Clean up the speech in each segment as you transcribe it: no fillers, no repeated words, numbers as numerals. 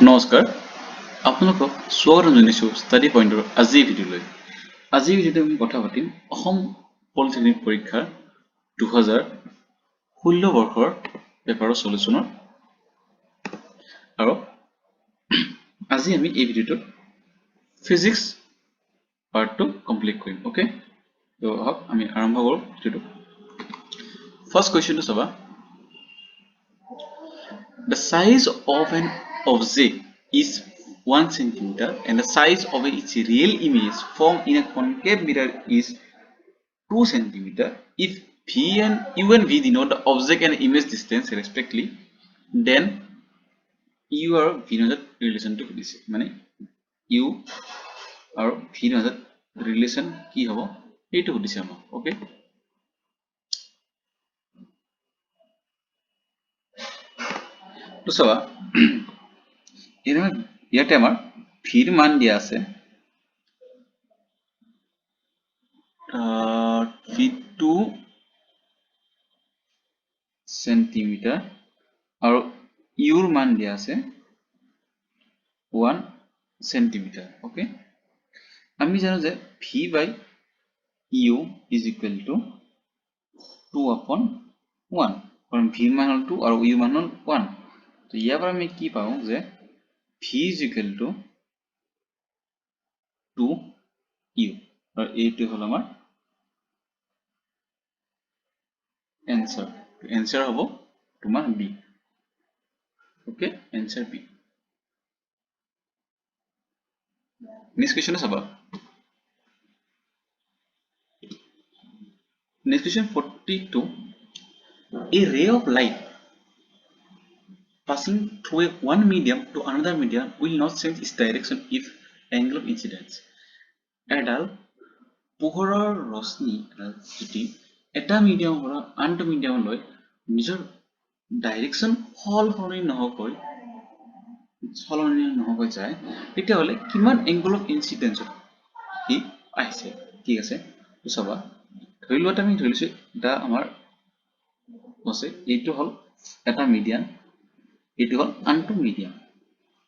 নমস্কাৰ আপোনালোকক স্বাগতম জনাইছোঁ ষ্টাডি পইণ্টৰ আজিৰ ভিডিঅ'লৈ। আজিৰ ভিডিঅ'তে আমি কথা পাতিম অসম পলিটেকনিক পৰীক্ষাৰ 2016 বৰ্ষৰ পেপাৰৰ সলিউচনৰ আৰু আজি আমি এই ভিডিঅ'টোত ফিজিক্স পাৰ্টটো কমপ্লিট কৰিম। ওকে, তো আহক আমি আৰম্ভ কৰোঁ ভিডিঅ'টো। ফাৰ্ষ্ট কুৱেশ্যনটো চাবা। The size of an object is 1 centimeter and the size of its real image formed in a concave mirror is 2 centimeter. If V and U and V denote the object and image distance respectively, then U और V মাজত relation to দিছে মানে U আৰু V মাজত relation কি হ'ব এইটো দিছে আমাক। ওকে, তো চাবা ইয়াতে আমাৰ ভিৰ মান দিয়া আছে V2 সেন্টিমিটাৰ আৰু ইউৰ মান দিয়া আছে 1 সেন্টিমিটার। ওকে, আমি জানো যে V by U is equal to 2/1 কাৰণ V মান হ'ল 2 আৰু U মান হ'ল 1। তো ইয়াৰ পৰা আমি কি পাওঁ যে V is equal to 2U আৰু এইটো হ'ল আমাৰ answer। answer হ'ব তোমাৰ B। Okay, answer B। next question চাবা। next question 42, a ray of light passing through one medium to another medium will not change its direction if angle of incidence। এডাল পোহৰৰ ৰশ্মি যদি এটা মিডিয়ামৰ পৰা আনটো মিডিয়ামলৈ নিজৰ ডাইৰেকশ্যন সলনি নহকৈ যায় তেতিয়াহ'লে কিমান এংগল অফ ইনচিডেন্সত ই আহিছে। ঠিক আছে, তো চাবা ধৰি লোৱা আমি ধৰি লৈছোঁ এটা আমাৰ আছে এইটো হ'ল এটা মিডিয়াম, এইটো হ'ল আনটো মিডিয়াম।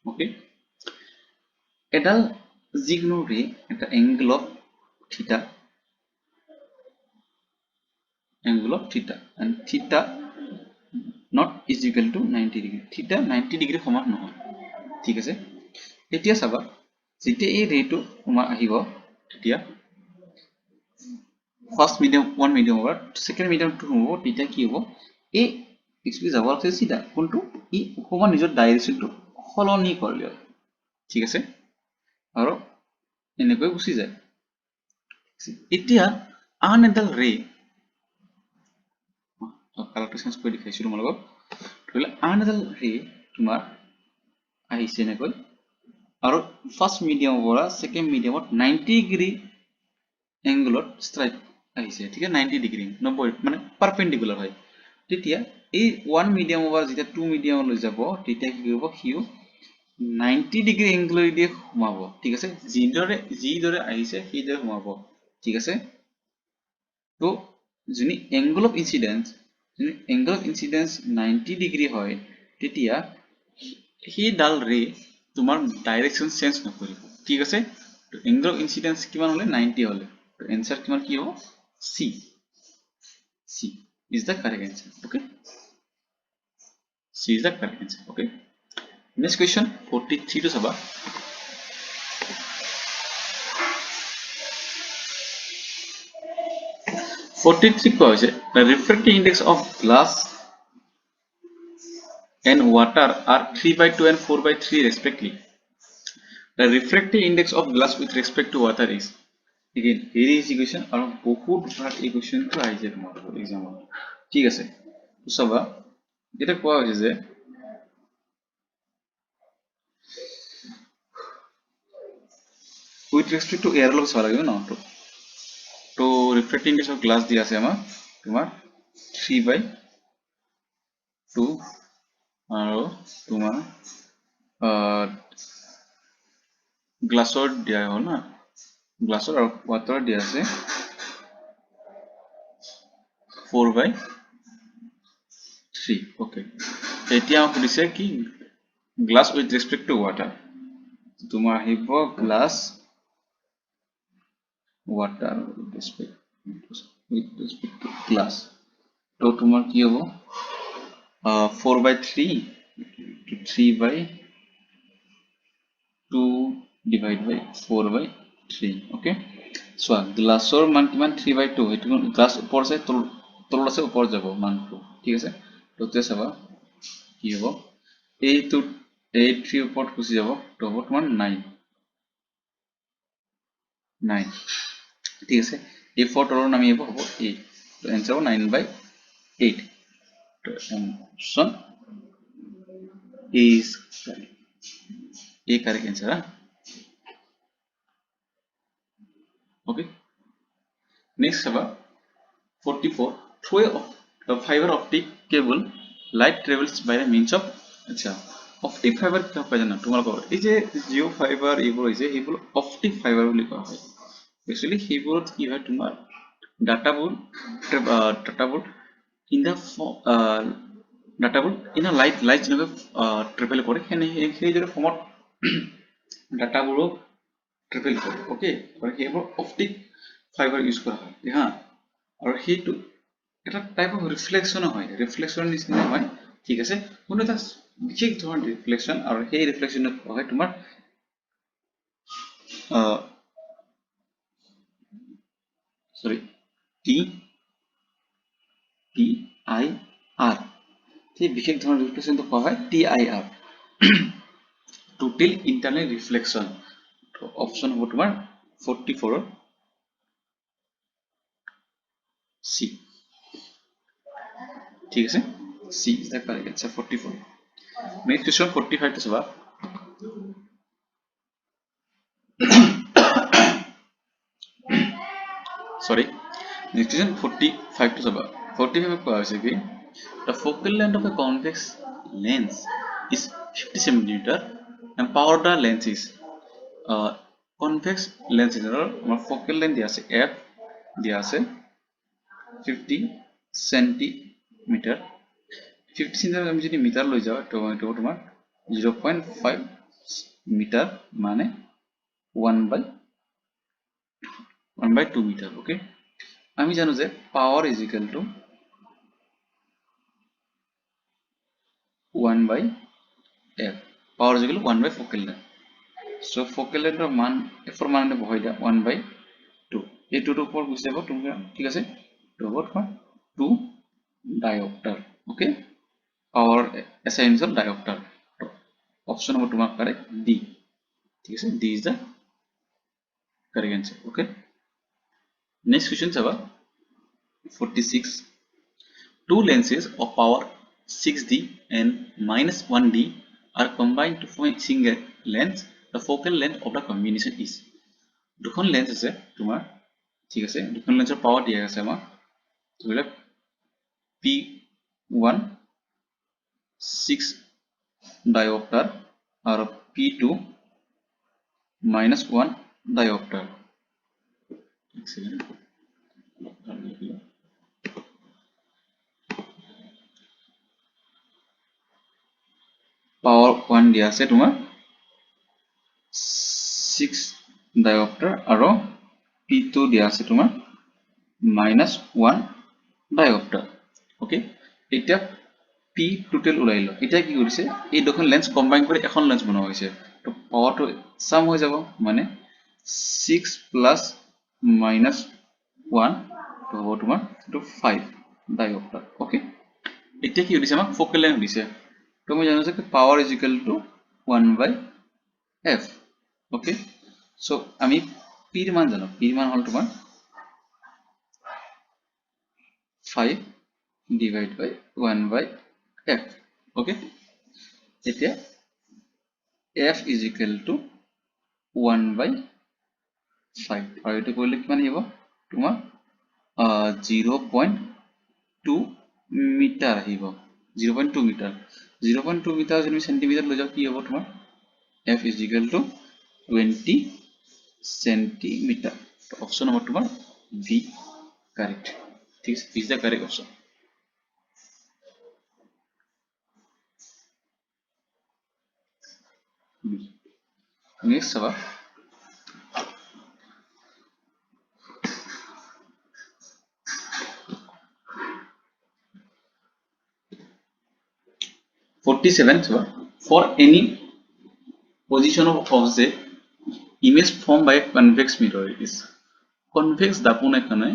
ওকে, এডাল যিকোনো ৰে এটা এংগল অফ থিটা and theta not is equal to 90 degree। theta 90 degree সমান নহয়। ঠিক আছে, এতিয়া চাবা যেতিয়া এই ৰেটো তোমাৰ আহিব তেতিয়া first medium 1 medium over second medium 2 হ'ব, তেতিয়া কি হ'ব এই এক্সুৱেলি যাব আছে চিধা কোনটো ই অকমান নিজৰ ডাইৰেকশ্যনটো সলনি কৰি লয়। ঠিক আছে, আৰু এনেকৈ গুচি যায়। এতিয়া আন এডাল ৰে কালাৰটো চেঞ্জ কৰি দেখাইছোঁ তোমালোকক। ধৰি লোৱা আন এডাল ৰে তোমাৰ আহিছে এনেকৈ আৰু ফাৰ্ষ্ট মিডিয়ামৰ পৰা সেকেন্ড মিডিয়ামত 90 ডিগ্ৰী এংগলত ষ্ট্ৰাইক আহিছে। ঠিক আছে, 90 ডিগ্ৰী 90 মানে পাৰপেন্ডিকুলাৰ হয়। তেতিয়া এই 1 মিডিয়ামৰ পৰা যেতিয়া 2 মিডিয়ামলৈ যাব তেতিয়া কি হ'ব সিও 90 ডিগ্ৰী এংগলেদি সোমাব। ঠিক আছে, যিদৰে আহিছে সেইদৰে সোমাব। ঠিক আছে, তো যদি এংগল অফ ইনচিডেন্স 90 ডিগ্ৰী হয় তেতিয়া সেইডাল ৰে তোমাৰ ডাইৰেকশ্যন চেঞ্জ নকৰিব। ঠিক আছে, তো এংগল অফ ইনচিডেন্স কিমান হ'লে 90 হ'লে তো এনসাৰ কিমান কি হ'ব C is the correct answer। okay, C is the correct answer। okay, next question 43 to চাবা। 43 কোৱা হৈছে the refractive index of glass and water are 3/2 and 4/3 respectively। the refractive index of glass with respect to water is again very easy question আৰু বহুত ভাগ এই কোৱেশ্চনটো আহিছে তোমালোকৰ এক্সামত। ঠিক আছে, তো চাবা এটা কোৱা হৈছে যে with respect to air লগত চাব লাগিব ন। তো refractive index of glass দিয়া আছে আমাৰ তোমাৰ 3/2 আৰু তোমাৰ গ্লাছৰ দিয়া হ'ল না, গ্লাছৰ আৰু ৱাটাৰ দিয়া আছে 4/3। ওকে, এতিয়া আমাক সুধিছে কি glass with respect to water তোমাৰ আহিব glass water with respect to glass তো তোমাৰ কি হ'ব 4/3 to 3/2 divided by 4/3 okay so গ্লাছৰ মান কিমান 3/2 সেইটো গ্লাছ ওপৰ আছে তলত আছে ওপৰ যাব মানটো ঠিক আছে তো তে চাবা কি হ'ব এইটো 3 ওপৰত গুচি যাব তো হ'ব তোমাৰ 9 ঠিক আছে এই 4 তলৰ নামি আহিব হ'ব 8 তো এনসার হ'ব 9/8 তো option is correct a correct answer okay next about 44 through a fiber optic cable light travels by the means of acha optic fiber কি হয় জানা তোমালোকৰ এই যে জিও ফাইবাৰ এইবোৰ হৈছে এইবোৰ optic fiber বুলি কোৱা হয় বেসিক্যালি সেইবোৰত কি হয় তোমাৰ ডাটাবোৰ in the ডাটাবোৰ in a light যেনেকৈ ট্ৰেভেল কৰে সেই যে ফৰ্মত ডাটাবোৰো ট্ৰেভেল কৰে ওকে আৰু সেইবোৰ optic fiber ইউজ কৰা হয় হা আৰু সেইটো এটা টাইপ অফ ৰিফ্লেকশন হয় ৰিফ্লেকশন নিচিনা হয় ঠিক আছে কোনো এটা বিশেষ ধৰণৰ ৰিফ্লেকশন আৰু সেই ৰিফ্লেকশনত হয় তোমাৰ সৰি TIR সেই বিশেষ ধৰণৰ ৰিফ্লেকশনটো কোৱা হয় TIR টোটাল ইন্টাৰনাল ৰিফ্লেকশন তো অপশন হ'ব তোমাৰ 44 সি ঠিক আছে C is the correct answer 44 next question 45 টো চাবা sorry next question 45 to saba 45 ko aise ki the focal length of a convex lens is 50 cm and powder lens is convex lens is our focal length dia ase f dia ase 50 cm 50 cm আমি যদি metre লৈ যাও তো এটো তোমার 0.5 metre মানে 1/2 metre okay আমি জানো যে power is equal to 1/f power is equal to 1 by focal length so focal লেন্থৰ মান f ৰ মান বহাই দিয়া 1/2 এই 2 ৰ ওপৰ গুছি যাব তুমি ঠিক আছে তো হ'ব তোমাৰ 2 dioptre okay power SI units of dioptre option হ'ব তোমাৰ কারেক্ট ডি ঠিক আছে D is the correct answer okay next question saba 46 two lenses of power 6D and minus 1D are combined to form a single lens the focal length of the combination is দুখন lens আছে তোমাৰ ঠিক আছে দুখন লেন্সৰ power দিয়া আছে আমাৰ ধৰিলে P1 6 diopter আৰু P2 minus 1 diopter পাওয়াৰ 1 দিয়া আছে তোমাৰ 6 diopter আৰু P2 দিয়া আছে তোমাৰ minus 1 diopter okay এতিয়া P total ওলাইলো এতিয়া কি কৰিছে এই দুখন লেন্স কম্বাইন কৰি এখন লেন্স বনোৱা হৈছে তো পাওয়াৰটো সাম হৈ যাব মানে 6 plus minus 1 তো হ'ব তোমাৰ এটো 5 diopter okay এতিয়া কি হৈছে আমাক ফোকাল লেন্থ দিছে তো মই জানো যে power is equal to 1/f okay so আমি p ৰ মান জানো p ৰ মান হল তোমাৰ 5 divided by 1/f okay এতিয়া f is equal to 1/5 আৰু এটো কৰিলে কিমান আহিব তোমাৰ 0.2 মিটাৰ আহিব 0.2 মিটাৰ 0.2 মিটাৰ যদি সেন্টিমিটাৰ লৈ যাও কি হ'ব তোমাৰ f is equal to 20 centimeter option number তোমার v correct this is the correct option next চাবা for any position of object image formed by a convex mirror is convex দাপোন এখানে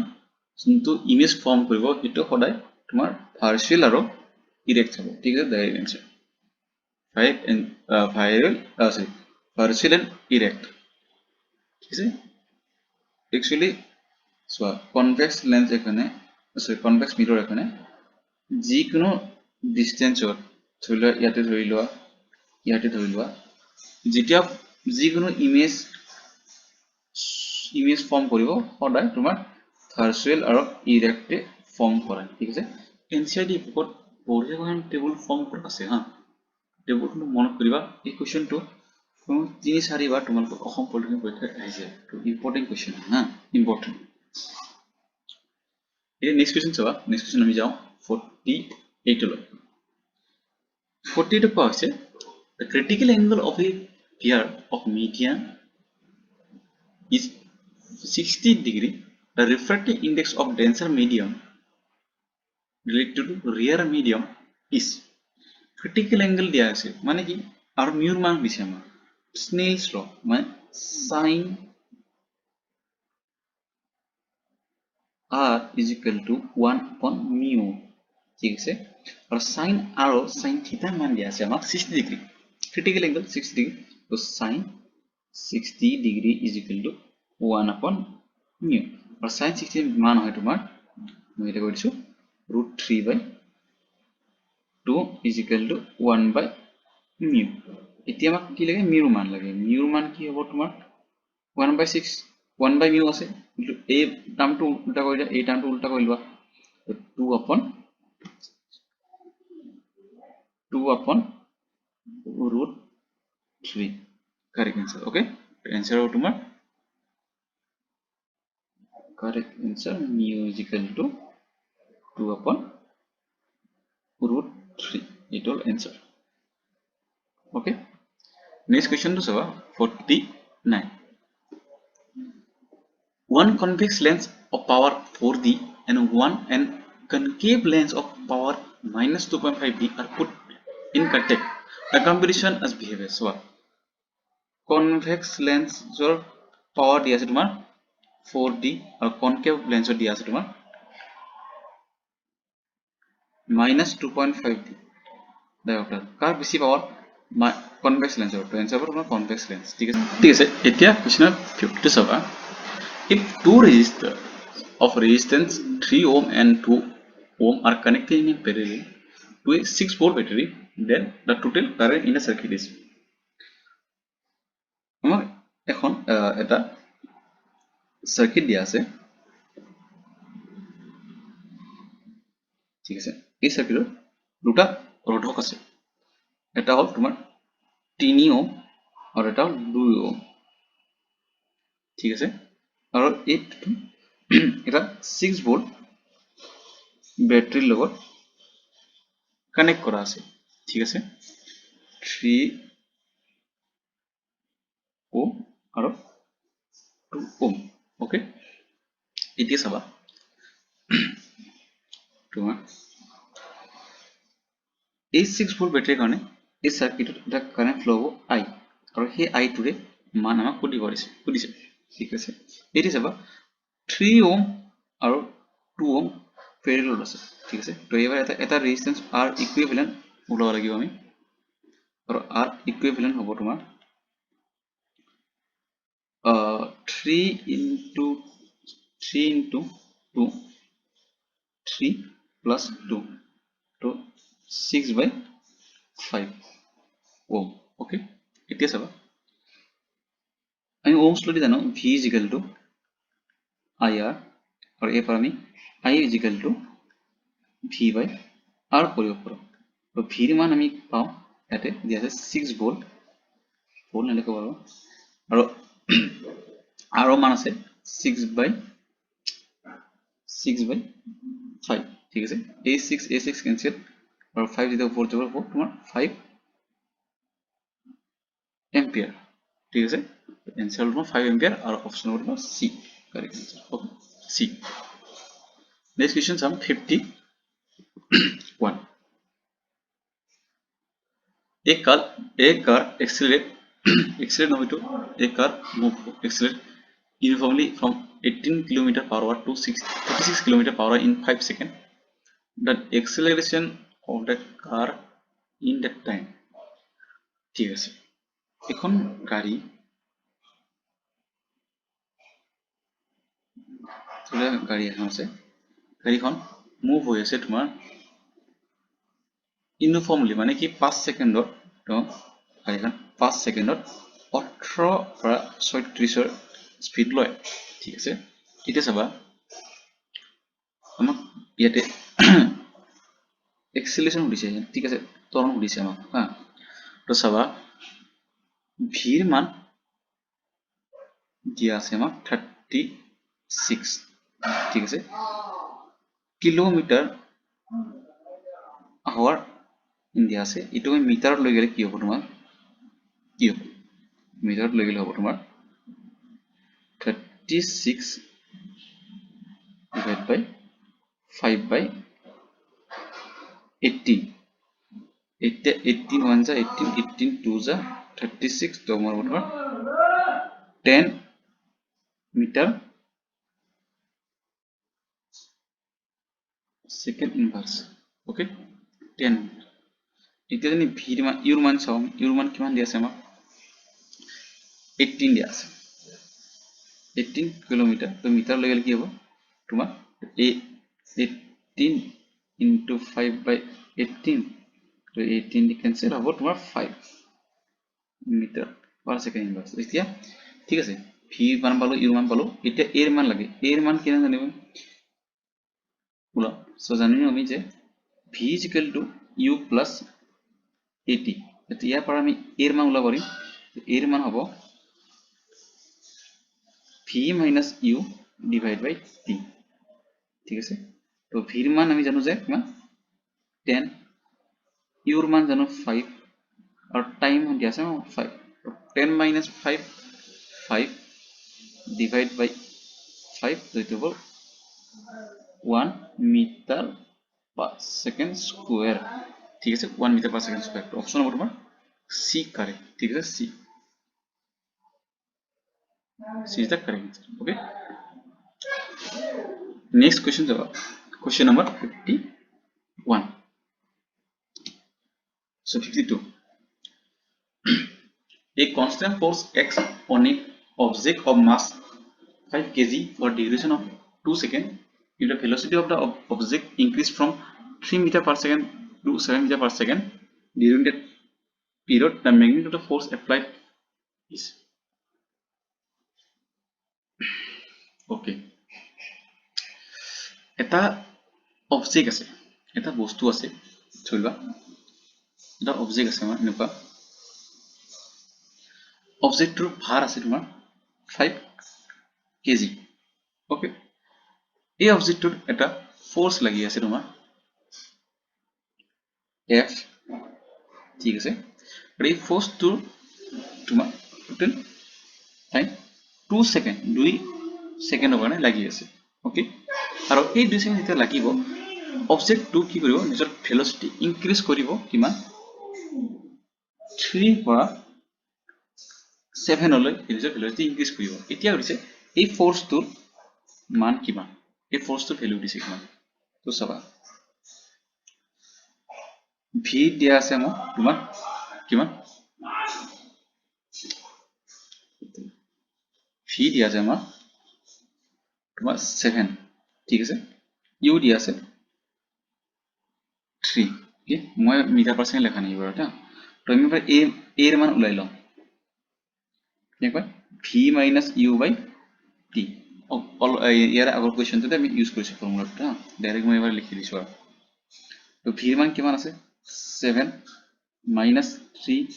যোনটো ইমেজ ফৰ্ম কৰিব এটো সদায় তোমাৰ ভাৰ্চুৱেল আৰু ইৰেক্ট হ'ব ঠিক আছে direct answer virtual and erect ঠিক আছে একচুয়ালি চোৱা কনভেক্স লেন্স এখানে কনভেক্স মিৰৰ এখানে যিকোনো ডিসটেন্সত ধৰি লোৱা ইয়াতে ধৰি লোৱা যেতিয়া যিকোনো ইমেজ ফৰ্ম কৰিব সদায় তোমাৰ ভাৰ্চুৱেল আৰু ইৰেক্টে ফৰ্ম কৰে ঠিক আছে এনসিআৰটি বুকত বঢ়িয়া টেবুল ফৰ্ম কৰা আছে হা টেবুলটো মনত কৰিবা এই কোৱেশ্চনটো 3-4 বাৰ তোমালোকৰ অসম পলিটিকেল পৰীক্ষাত আহিছে তো ইম্পৰ্টেন্ট কোৱেশ্চন হা ইম্পৰ্টেন্ট এই নেক্সট কোৱেশ্চন চাবা নেক্সট কোৱেশ্চন আমি যাও 48 লৈ 48 কোৱা হৈছে the critical angle of a pair of media is 60 degree the refractive index of denser medium related to rarer medium is critical angle দিয়া আছে মানে কি আৰু মিউৰ মান দিছে আমাৰ স্নেলস ল মানে sin r is equal to 1 upon mu ঠিক আছে আৰু sin r আৰু sin theta মান দিয়া আছে আমাক 60 degree critical angle 60 degree so sin 60 degree is equal to 1 upon mu আৰু sin 60 মান হয় তোমাৰ মই এটা কৰিছো √3/2 is equal to 1 by mu এতিয়া আমাক কি লাগে মিউৰ মান লাগে মিউৰ মান কি হ'ব তোমাৰ 1/6 1 by mu আছে কিন্তু এই টাৰ্মটো উল্টা কৰি দিয়া এই টাৰ্মটো উল্টা কৰি লোৱা 2 upon √3 correct answer okay answer हो তোমাৰ correct answer mu is equal to 2 upon √3 it all answer okay next question to saba 49 one convex lens of power 4D and one and concave lens of power minus 2.5D are put in contact the comparison as behavior so convex lens or power দিয়া আছে তোমাৰ 4D আৰু concave lens দিয়া আছে তোমাৰ minus 2.5D diopter কাৰ বেছি power convex lens to answer হ'ব তোমাৰ convex lens ঠিক আছে এতিয়া question 52 চাবা if two resistors of resistance 3 ohm and 2 ohm are connected in parallel to a 6-volt battery then the total current in a circuit is আমাক এখন এটা circuit দিয়া আছে ঠিক আছে এই সাৰ্কিটৰ দুটা ৰোধক আছে এটা হল তোমাৰ 3 ওম আৰু এটা হল 2 ওম ঠিক আছে আৰু এটা 6 ভোল্ট ব্যাটাৰীৰ লগত কানেক্ট কৰা আছে ঠিক আছে 3 ওম আৰু 2 ওম ওকে এতিয়া চাবা তোমাৰ এই 6 ভোল্ট ব্যাটাৰীৰ কাৰণে এই সাৰ্কিটত এটা কাৰেন্ট ফ্লো হ'ব I আৰু সেই I টোৰে মান আমাক সুধিছে ঠিক আছে এতিয়া চাবা 3 ওম আৰু 2 ওম প্যাৰালাল আছে ঠিক আছে তো এবাৰ এটা ৰেজিস্ট্যান্স R ইকুইভ্যালেন্ট ওলাব লাগিব আমি আৰু R ইকুইভ্যালেন্ট হ'ব তোমাৰ 3 into 2 3 plus 2 to 6/5 ohm okay এতিয়া চাবা আমি ohms লো জানো V is equal to IR আৰু এই পৰা আমি I is equal to V by R কৰিব পাৰো তো V ৰ মান আমি পাওঁ ইয়াতে দিয়া আছে 6 ভোল্ট ভোল্ট নালিখব পাৰো আৰু R ৰ মান আছে 6/5 ঠিক আছে a6 cancel और 5 যেটা উপর যাব তোমার 5 এম্পিয়াৰ ঠিক আছে এনসাৰ হ'ব 5 এম্পিয়াৰ আৰু অপচন হ'ব সি কাৰেক্ট আনসাৰ ওকে সি নেক্সট কোৱেশ্চন চাম 51 एक कार accelerate नहीं तो एक car move accelerate uniformly from 18 km per hour to 36 km per hour in 5 seconds. The acceleration of the car in that time. ঠিক আছে এখন গাড়ী এখন আছে গাড়ীখন মুভ হৈ আছে তোমাৰ ইউনিফৰ্মলি মানে কি 5 সেকেন্ডত তো গাড়ীখন 5 সেকেন্ডত 18 পৰা 36 ৰ স্পিড লয় ঠিক আছে এতিয়া চাবা আমাক ইয়াতে এক্সেলাৰেশন সুধিছে ঠিক আছে ত্বৰণ সুধিছে আমাক হা তো চাবা ভিৰ মান দিয়া আছে আমাক 36 ঠিক আছে কিলোমিটাৰ আৱাৰ ইন্ডিয়া আছে ইটো আমি মিটাৰত লৈ গলে কি হ'ব তোমাৰ কি হ'ব মিটাৰত লৈ গলে হ'ব তোমাৰ 36 divided by 5 by 18 18 1 जा 18 18 2 जा 36 तो हमारा बराबर 10 मीटर सेकेंड इनवर्स ओके 10 এতিয়া জানি ভিৰ মান ইউৰ মান কিমান দিয়া আছে আমাক 18 দিয়া আছে 18 কিলোমিটাৰ তো মিটাৰ লৈ গলে কি হ'ব তোমাৰ 18 into 5 by 18 तो 18 দি কেনসেল হ'ব তোমাৰ 5 মিটাৰ পাৰ সেকেন্ড ইনভার্স এতিয়া ঠিক আছে ভি মান পালো ইউ মান পালো এতিয়া এৰ মান লাগে এৰ মান কিমান জানিব ওলা সো জানিম আমি যে V is equal to u plus 80 এতিয়া ইয়াৰ পৰা আমি এৰ মান ওলাব পাৰিম এৰ মান হ'ব V minus U divide by T ঠিক আছে তো ভিৰ মান আমি জানো যে কিমান 10 ইউৰ মান জানো 5 और टाइम क्या है 5 10 minus 5 5 divide by 5 तो it will 1 meter per second square ठीक है 1 meter per second square तो ऑप्शन नंबर सी करेक्ट ठीक है C is the correct answer okay next question जवाब question number 51 so 52 A constant force X on an object of mass 5 kg for duration of 2 seconds. If the velocity of the object increased from 3 meter per second to 7 meter per second during that period, the magnitude of the force applied is okay. এটা object আছে এটা বস্তু আছে চলবা এটা object আছে আমাৰ এনেকুৱা অবজেক্টৰ ভাৰ আছে তোমাৰ 5 কেজি ওকে এই অবজেক্টৰ এটা ফোৰ্স লাগি আছে তোমাৰ F ঠিক আছে আৰু এই ফোৰ্সটো তোমাৰ টোটাল টাইম 2 সেকেন্ড 2 সেকেন্ডৰ কাৰণে লাগি আছে ওকে আৰু এই 2 সেকেন্ড যেতিয়া লাগিব অবজেক্টটো কি কৰিব নিজৰ ভেলোচিটি ইনক্ৰিজ কৰিব কিমান 3 পৰা 7 লৈ নিজৰ ভেলোচিটি ইনক্ৰিজ কৰিব এতিয়া হৈছে এই ফোৰ্সটোৰ মান কিমান এই ফোৰ্সটোৰ ভ্যালু দিছে কিমান তো চাবা ভি দিয়া আছে মই তোমাৰ কিমান ভি দিয়া আছে আমাৰ তোমাৰ 7 ঠিক আছে ইউ দিয়া আছে 3 ওকে মই মিটাৰ পাৰ সেকেন্ড লেখা নাই বাৰু তা তো আমি এ এৰ মান উলাই লম একবাৰ V minus U by T ইয়াৰ আগৰ কোৱেশ্চনটোতে আমি ইউজ কৰিছো ফৰ্মুলাটো ডাইৰেক্ট মই এবাৰ লিখি দিছো আৰু তো ভিৰ মান কিমান আছে 7 minus 3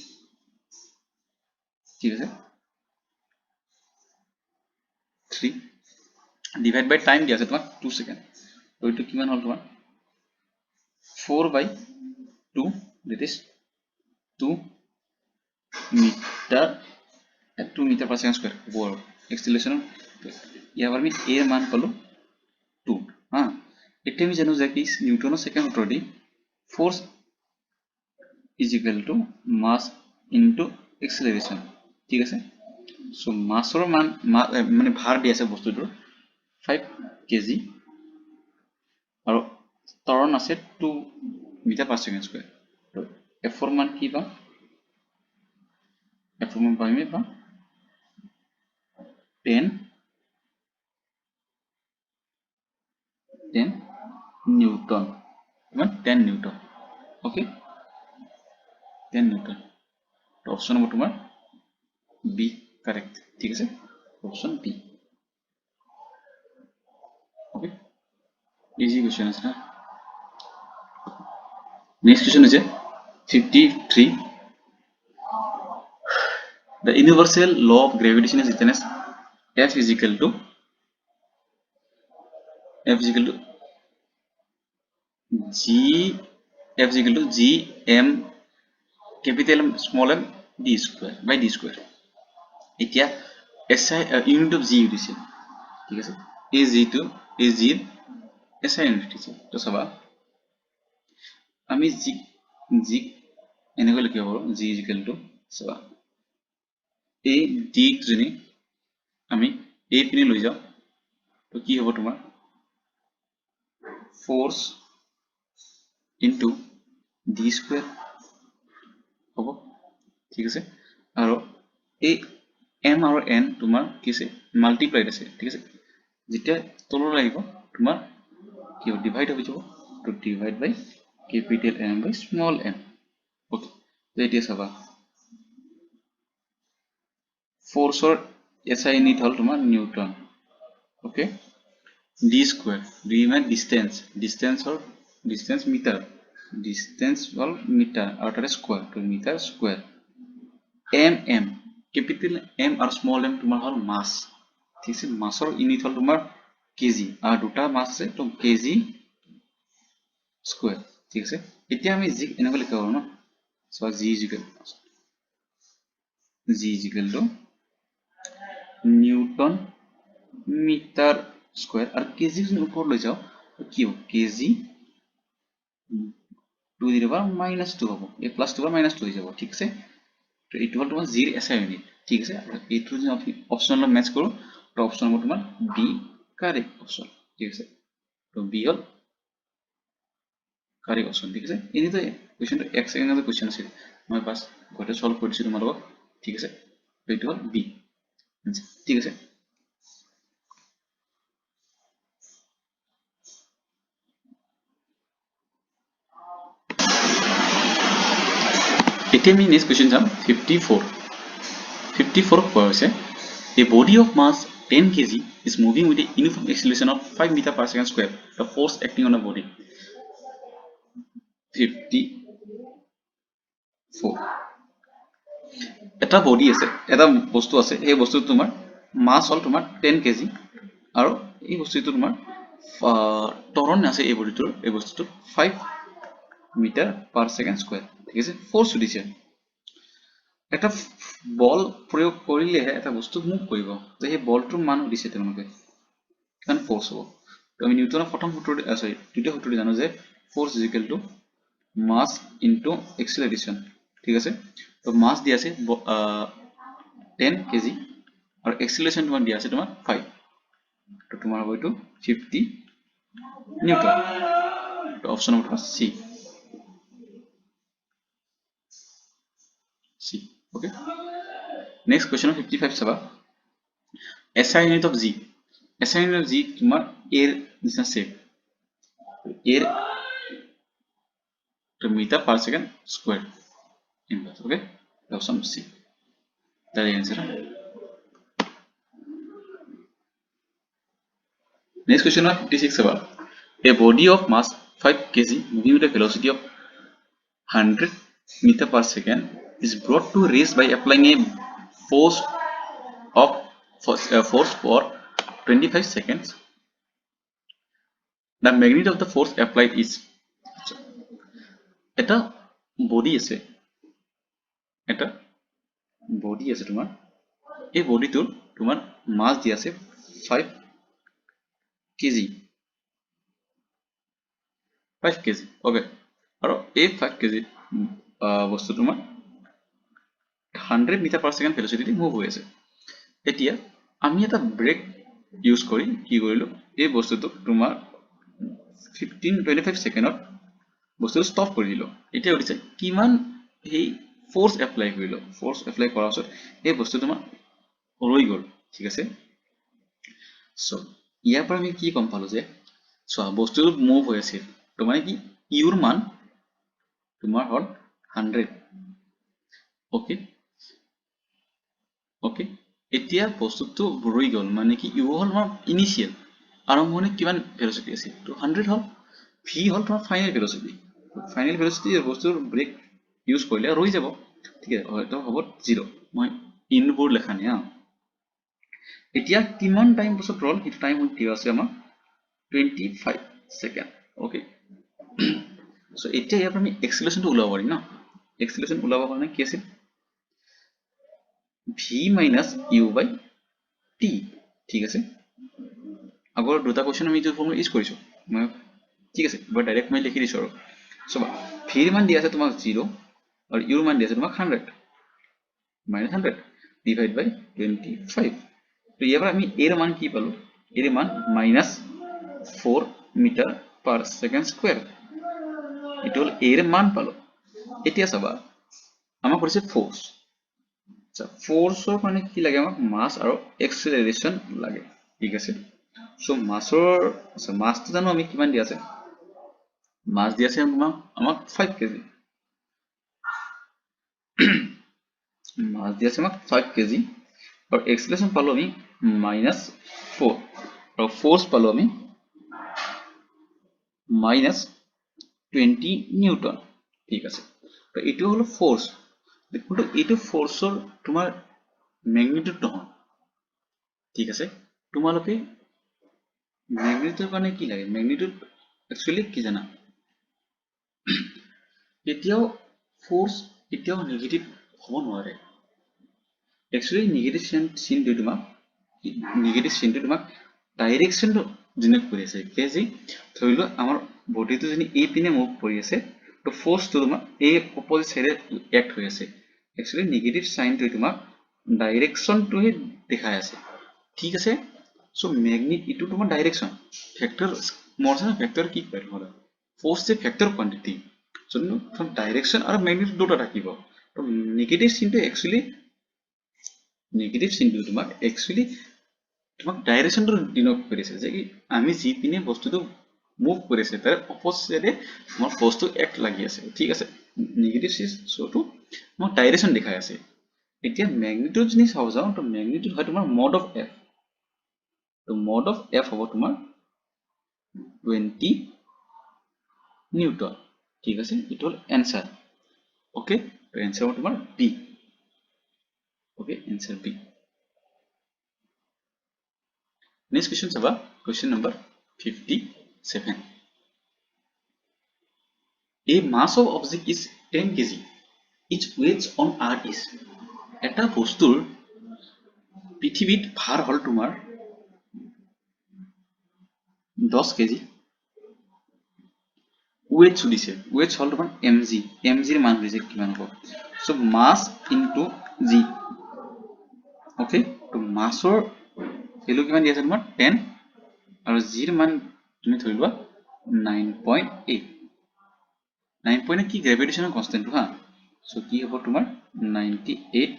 ঠিক আছে 3 divide by time দিয়া আছে তোমাক 2 সেকেন্ড তো এটো কিমান হল তোমাৰ 4 by 2 that is 2 metre 2 metre per second square হ'ব আৰু এক্সিলাৰেশ্যন ইয়াৰ আমি এৰ মান পালো 2 হা এতিয়া আমি জানো যে কি নিউটনৰ সেকেন্ড সূত্ৰ দি force is equal to mass into acceleration ঠিক আছে সো মাছৰ মান মানে ভাৰ দি আছে বস্তুটোৰ 5 কেজি আৰু ত্বৰণ আছে 2 মিটাৰ পাৰ ছেকেণ্ড স্কুৱেৰ তো f ৰ মান কি বা f ৰ মান পাইমে বা 10 নিউটন মানে 10 নিউটন ওকে 10 নিউটন তো অপশন নম্বৰ তোমাৰ বি কারেক্ট ঠিক আছে option B okay easy question আছে না নেক্সট কোশ্চেন আছে 53 the universal law of gravitation is written as f is equal to g f is equal to g m capital M small m d square by d square এতিয়া SI unit of g দিছে ঠিক আছে এই g টো এই g SI unit দিছে তো সবা আমি g এনেকৈ লিখিব পাৰো g is equal to সবা এই d জনি আমি এই পিনে লৈ যাও তো কি হ'ব তোমাৰ force into d square হ'ব ঠিক আছে আৰু এই m আৰু n তোমাৰ কি আছে মাল্টিপ্লাইড আছে ঠিক আছে যেতিয়া তললৈ আহিব তোমাৰ কি হ'ব ডিভাইড হৈ যাব তো divide by capital M by small m okay তো এতিয়া চাবা ফোৰ্সৰ SI ইউনিট হল তোমাৰ newton okay d square d মানে ডিসটেন্স মিটাৰ ডিসটেন্স হল মিটাৰ আৰু তাতে স্কয়াৰ তো metre square m capital M আৰু small m তোমাৰ হল মাস ঠিক আছে মাসৰ ইউনিট হল তোমাৰ কেজি আৰু দুটা মাস আছে তো কেজি স্কয়াৰ ঠিক আছে এতিয়া আমি জি এনেকৈ লিখিব পাৰো ন so g is equal to newton metre square আর কেজি যদি উপর লৈ যাও কি হবে কেজি 2 দি পাওয়ার -2 হবে এ প্লাস 2 বা -2 হয়ে যাব ঠিক আছে তো এইটো হল তোমার জি এর এসআই ইউনিট ঠিক আছে আর এইটো যদি আমি অপশন ম্যাচ করো তো অপশন নম্বর তোমার বি কারেক্ট অপশন ঠিক আছে তো বি হল কারেক্ট অপশন ঠিক আছে এনে তো কোশ্চেন 1 সেকেন্ডৰ কোশ্চেন আছে মই বাস গটে সলভ কৰিছো তোমাৰ লগত ঠিক আছে তো এইটো হল বি ঠিক আছে এতিয়া আমি নেক্সট কোশ্চেন যাম 54 কোৱা হৈছে a body of mass 10 kg is moving with a uniform acceleration of 5 meter per second square the force acting on a body 54 এটা বডি আছে এটা বস্তু আছে এই বস্তুটো তোমাৰ মাস হল তোমাৰ 10 kg আৰু এই বস্তুটো তোমাৰ ত্বৰণ আছে এই বডিটোৰ এই বস্তুটো 5 মিটাৰ পাৰ সেকেন্ড স্কয়াৰ ঠিক আছে ফোৰ্স দিছে এটা বল প্ৰয়োগ কৰিলেহে এটা বস্তু মুভ কৰিব যে এই বলটোৰ মান দিছে তেওঁলোকে কাৰণ ফোৰ্স হ'ব তো আমি নিউটনৰ প্ৰথম সূত্ৰ সৰি দ্বিতীয় সূত্ৰটো জানো যে force is equal to mass into acceleration ঠিক আছে তো মাস দিয়া আছে 10 কেজি আৰু এক্সিলাৰেশন তোমাৰ দিয়া আছে তোমাৰ 5 তো তোমাৰ হ'ব এইটো 50 নিউটন তো option number C C. Okay. Next question of 55 saba. SI unit of G. SI unit of G tumar air nisna shape. Air to meter per second square. Inverse. Okay. Option C. That is the answer. Next question of 56 saba. A body of mass 5 kg moving with a velocity of 100 meter per second is brought to rest by applying a force for 25 seconds. The magnitude of the force applied is এটা body আছে এটা body আছে তোমাৰ, এই বডিটোৰ তোমাৰ মাছ দি আছে 5 KG, 5 KG okay, আৰু এই 5 কেজি বস্তু তোমাৰ 100 metre per second velocity move হৈ আছে। এতিয়া আমি এটা ব্ৰেক ইউজ কৰি কি কৰিলো, এই বস্তুটো তোমাৰ 25 ছেকেণ্ডত বস্তুটো ষ্টপ কৰি দিলো। এতিয়া উঠিছে কিমান সেই ফোৰ্স এপ্লাই কৰিলো, ফোৰ্স এপ্লাই কৰাৰ পিছত এই বস্তু তোমাৰ ৰৈ গ'ল, ঠিক আছে। সো ইয়াৰ পৰা আমি কি গম পালো যে চোৱা বস্তুটো মুভ হৈ আছিল, তোমাৰ কি ইউৰ মান তোমাৰ হ'ল 100 ওকে ওকে। এতিয়া বস্তুটো ৰৈ গ'ল মানে কি ইউ হ'ল তোমাৰ ইনিচিয়েল আৰম্ভণিত কিমান ভেলোচিটি আছিল তো 100 হ'ল, ভি হ'ল তোমাৰ ফাইনেল ভেলোচিটি, ফাইনেল ভেলোচিটি বস্তুৰ ব্ৰেক ইউজ কৰিলে ৰৈ যাব, ঠিক আছে, হয়তো হ'ব 0, মই ইনবোৰ লেখা নাই হা। এতিয়া কিমান টাইম পাছত ৰল সেইটো টাইম দিয়া আছে আমাৰ 25 ছেকেণ্ড ওকে। সো এতিয়া ইয়াত আমি এক্সিলাৰেশনটো ওলাব পাৰিম না, এক্সিলাৰেশন ওলাব কাৰণে কি আছিল V minus U by T, ঠিক আছে। আগৰ দুটা কোৱেশ্চন আমি এইটো ফৰ্মুলা ইউজ কৰিছো মই, ঠিক আছে, এবাৰ ডাইৰেক্ট মই লিখি দিছো আৰু চাবা ভিৰ মান দিয়া আছে তোমাক 0 আৰু ইউৰ মান দিয়া আছে তোমাক 100 মাইনাস 100 ডিভাইড বাই 25, তো ইয়াৰ পৰা আমি এৰ মান কি পালো, এৰ মান minus 4 metre per second square, এইটো হ'ল এৰ মান পালো। এতিয়া চাবা আমাক কৈছে ফোৰ্স, আচ্ছা ফোৰ্সৰ কাৰণে কি লাগে আমাক মাস আৰু এক্সেলাৰেশন লাগে, ঠিক আছে। সো মাসৰ আচ্ছা মাসটো জানো আমি কিমান দিয়া আছে, মাস দিয়া আছে আমাক 5 কেজি, মাস দিয়া আছে আমাক 5 কেজি আৰু এক্সেলাৰেশন পালো আমি -4 আৰু ফোর্স পালো আমি -20 নিউটন, ঠিক আছে। তো এইটো হলো ফোর্স, কিন্তু এইটো ফোৰ্সৰ তোমাৰ ম্যাগনিটিউড নহয়, ঠিক আছে। তোমালোকে ম্যাগনিটিউডৰ কাৰণে কি লাগে, ম্যাগনিটিউড একচুয়ালি কি জানা, এতিয়াও ফোৰ্স এতিয়াও নেগেটিভ হ'ব নোৱাৰে, একচুয়ালি নেগেটিভ চিনটো তোমাক নেগেটিভ চিনটো তোমাক ডাইৰেকশনটো ডিনোট কৰি আছে, কেজি ধৰি লোৱা আমাৰ বডিটো যদি এই পিনে মুভ কৰি আছে তো ফোৰ্সটো তোমাৰ এই অপজিট সাইডে এক্ট হৈ আছে, একচুয়ালি নেগেটিভ সাইনটো তোমাক ডাইৰেকশনটোহে দেখাই আছে, ঠিক আছে। সো ম্যাগনিট ইটো তোমার ডাইরেকশন ভেক্টর মরছে ভেক্টর কি পাই তোমার ফোর্স যে ভেক্টর কোয়ান্টিটি জন্য তোমার ডাইরেকশন আর ম্যাগনিটিউড দুটো থাকিব, তো নেগেটিভ চিনটো একচুয়ালি নেগেটিভ চিনটো তোমাক একচুয়ালি তোমাক ডাইরেকশনটো ডিনোট কৰিছে যে কি আমি যি পিনে বস্তুটো মুভ কৰিছে তাৰ অপজিট সাইডে তোমাৰ ফোর্সটো এক লাগি আছে, ঠিক আছে। নেগেটিভ চিনটো তোমাক ডাইরেকশন দেখাই আছে। এতিয়া ম্যাগনিটিউড যদি চাও যাও তো ম্যাগনিটিউড হয় তোমাৰ মড অফ এফ, তো মড অফ এফ হ'ব তোমাৰ 20 নিউটন, ঠিক আছে, ইট হল এনসাৰ ওকে। তো এনসাৰ হ'ব তোমাৰ B okay, answer B. Next question চাবা, question number 57, a mass of object is 10 kg, its weight on earth is, এটা বস্তুৰ পৃথিৱীত ভাৰ হল তোমাৰ 10 কেজি, ওয়েট সুধিছে, ওয়েট হল তোমাৰ mg, mg ৰ মান দিছে কিমান হ'ব, so mass into G okay. তো মাসৰ ভ্যালু কিমান দিয়া আছে তোমাৰ 10 আৰু জিৰ মান তুমি ধৰি লোৱা 9.8, 9.8 কি গ্ৰেভিটেশনাল কনস্ট্যান্ট হা, সো কি হ'ব তোমাৰ 98